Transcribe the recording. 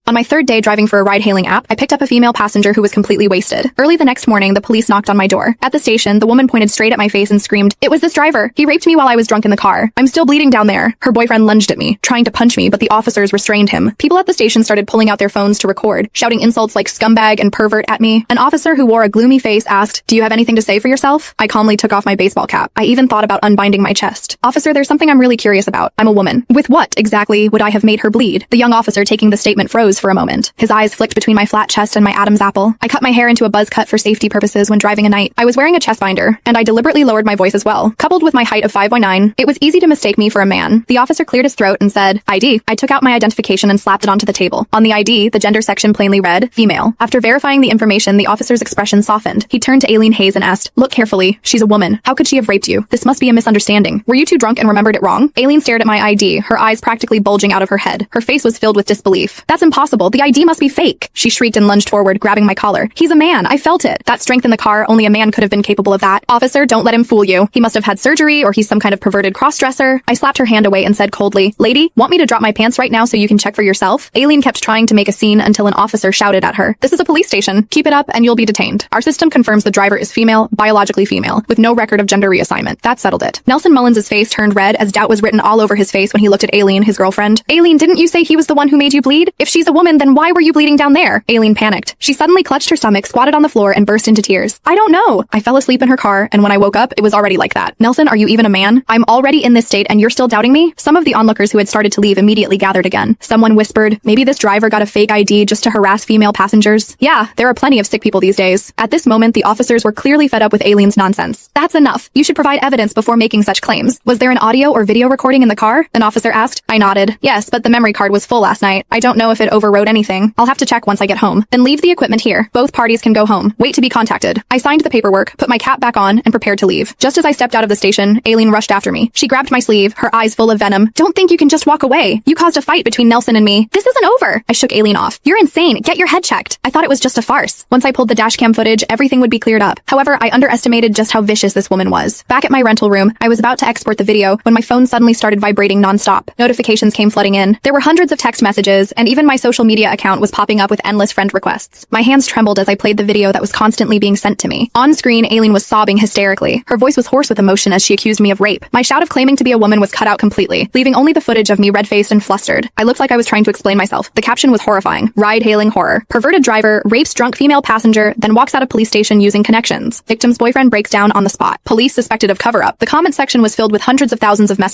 On my third day driving for a ride-hailing app, I picked up a female passenger who was completely wasted. Early the next morning, the police knocked on my door. At the station, the woman pointed straight at my face and screamed, "It was this driver. He raped me while I was drunk in the car. I'm still bleeding down there." Her boyfriend lunged at me, trying to punch me, but the officers restrained him. People at the station started pulling out their phones to record, shouting insults like scumbag and pervert at me. An officer who wore a gloomy face asked, "Do you have anything to say for yourself?" I calmly took off my baseball cap. I even thought about unbinding my chest. "Officer, there's something I'm really curious about. I'm a woman. With what exactly would I have made her bleed?" The young officer taking the statement froze for a moment. His eyes flicked between my flat chest and my Adam's apple. I cut my hair into a buzz cut for safety purposes when driving a night. I was wearing a chest binder, and I deliberately lowered my voice as well. Coupled with my height of 5'9", it was easy to mistake me for a man. The officer cleared his throat and said, "ID." I took out my identification and slapped it onto the table. On the ID, the gender section plainly read, female. After verifying the information, the officer's expression softened. He turned to Aileen Hayes and asked, "Look carefully. She's a woman. How could she have raped you? This must be a misunderstanding. Were you too drunk and remembered it wrong?" Aileen stared at my ID, her eyes practically bulging out of her head. Her face was filled with disbelief. "That's impossible. The ID must be fake." She shrieked and lunged forward, grabbing my collar. "He's a man. I felt it. That strength in the car, only a man could have been capable of that. Officer, don't let him fool you. He must have had surgery, or he's some kind of perverted cross-dresser." I slapped her hand away and said coldly, "Lady, want me to drop my pants right now so you can check for yourself?" Aileen kept trying to make a scene until an officer shouted at her, "This is a police station. Keep it up and you'll be detained. Our system confirms the driver is female, biologically female, with no record of gender reassignment." That settled it. Nelson Mullins' face turned red as doubt was written all over his face when he looked at Aileen, his girlfriend. "Aileen, didn't you say he was the one who made you bleed? If she's a woman, then why were you bleeding down there?" Aileen panicked. She suddenly clutched her stomach, squatted on the floor, and burst into tears. "I don't know. I fell asleep in her car, and when I woke up, it was already like that." "Nelson, are you even a man? I'm already in this state and you're still doubting me?" Some of the onlookers who had started to leave immediately gathered again. Someone whispered, "Maybe this driver got a fake ID just to harass female passengers." Yeah, there are plenty of sick people these days. At this moment, the officers were clearly fed up with Aileen's nonsense. "That's enough. You should provide evidence before making such claims. Was there an audio or video recording in the car?" an officer asked. I nodded. "Yes, but the memory card was full last night. I don't know if it overwrote anything. I'll have to check once I get home." "Then leave the equipment here. Both parties can go home. Wait to be contacted." I signed the paperwork, put my cap back on, and prepared to leave. Just as I stepped out of the station, Aileen rushed after me. She grabbed my sleeve, her eyes full of venom. "Don't think you can just walk away. You caused a fight between Nelson and me. This isn't over." I shook Aileen off. "You're insane. Get your head checked." I thought it was just a farce. Once I pulled the dashcam footage, everything would be cleared up. However, I underestimated just how vicious this woman was. Back at my rental room, I was about to export the video when my phone suddenly started vibrating nonstop. Notifications came flooding in. There were hundreds of text messages, and even my social media account was popping up with endless friend requests. My hands trembled as I played the video that was constantly being sent to me. On screen, Aileen was sobbing hysterically. Her voice was hoarse with emotion as she accused me of rape. My shout of claiming to be a woman was cut out completely, leaving only the footage of me red-faced and flustered. I looked like I was trying to explain myself. The caption was horrifying. Ride-hailing horror. Perverted driver, rapes drunk female passenger, then walks out of police station using connections. Victim's boyfriend breaks down on the spot. Police suspected of cover-up. The comment section was filled with hundreds of thousands of messages.